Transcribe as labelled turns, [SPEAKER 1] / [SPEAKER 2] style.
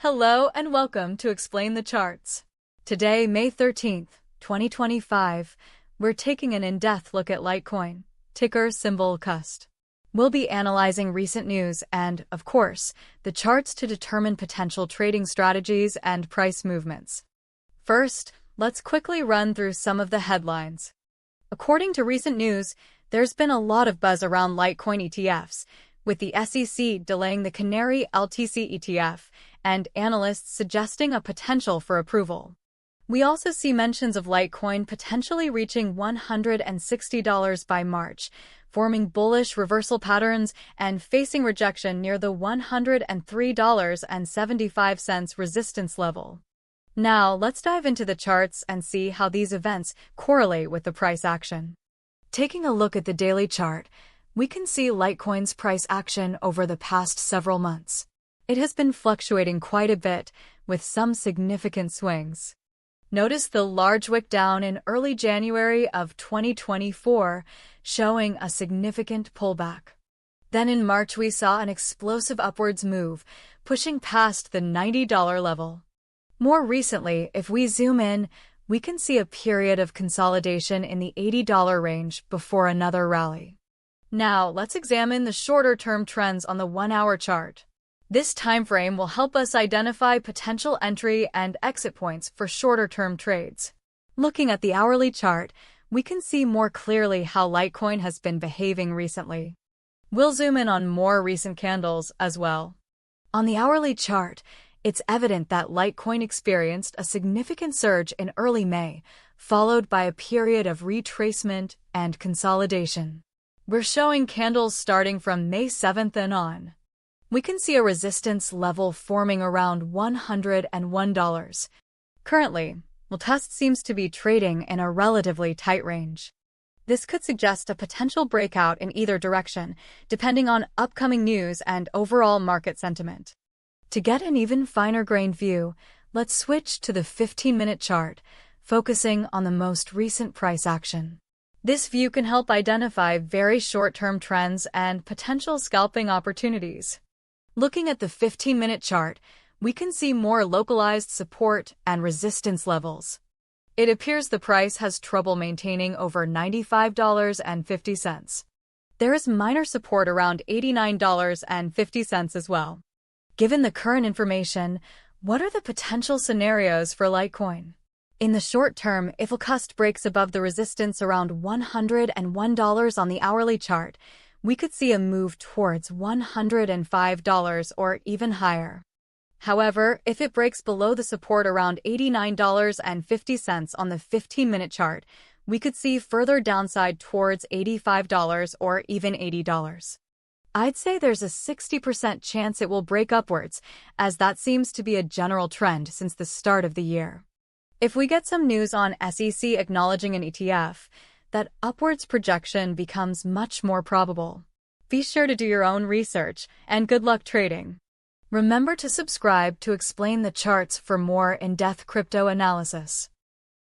[SPEAKER 1] Hello and welcome to Explain the Charts. Today, May 13th, 2025, we're taking an in-depth look at Litecoin, ticker symbol CUSD. We'll be analyzing recent news and, of course, the charts to determine potential trading strategies and price movements. First, let's quickly run through some of the headlines. According to recent news, there's been a lot of buzz around Litecoin ETFs, with the SEC delaying the Canary LTC ETF and analysts suggesting a potential for approval. We also see mentions of Litecoin potentially reaching $160 by March, forming bullish reversal patterns and facing rejection near the $103.75 resistance level. Now, let's dive into the charts and see how these events correlate with the price action. Taking a look at the daily chart, we can see Litecoin's price action over the past several months. It has been fluctuating quite a bit, with some significant swings. Notice the large wick down in early January of 2024, showing a significant pullback. Then in March we saw an explosive upwards move, pushing past the $90 level. More recently, if we zoom in, we can see a period of consolidation in the $80 range before another rally. Now, let's examine the shorter-term trends on the 1-hour chart. This time frame will help us identify potential entry and exit points for shorter-term trades. Looking at the hourly chart, we can see more clearly how Litecoin has been behaving recently. We'll zoom in on more recent candles as well. On the hourly chart, it's evident that Litecoin experienced a significant surge in early May, followed by a period of retracement and consolidation. We're showing candles starting from May 7th and on. We can see a resistance level forming around $101. Currently, Litecoin seems to be trading in a relatively tight range. This could suggest a potential breakout in either direction, depending on upcoming news and overall market sentiment. To get an even finer-grained view, let's switch to the 15-minute chart, focusing on the most recent price action. This view can help identify very short-term trends and potential scalping opportunities. Looking at the 15-minute chart, we can see more localized support and resistance levels. It appears the price has trouble maintaining over $95.50. There is minor support around $89.50 as well. Given the current information, what are the potential scenarios for Litecoin? In the short term, if CUSD breaks above the resistance around $101 on the hourly chart, we could see a move towards $105 or even higher. However, if it breaks below the support around $89.50 on the 15-minute chart, we could see further downside towards $85 or even $80. I'd say there's a 60% chance it will break upwards, as that seems to be a general trend since the start of the year. If we get some news on SEC acknowledging an ETF, that upwards projection becomes much more probable. Be sure to do your own research, and good luck trading. Remember to subscribe to Explain the Charts for more in-depth crypto analysis.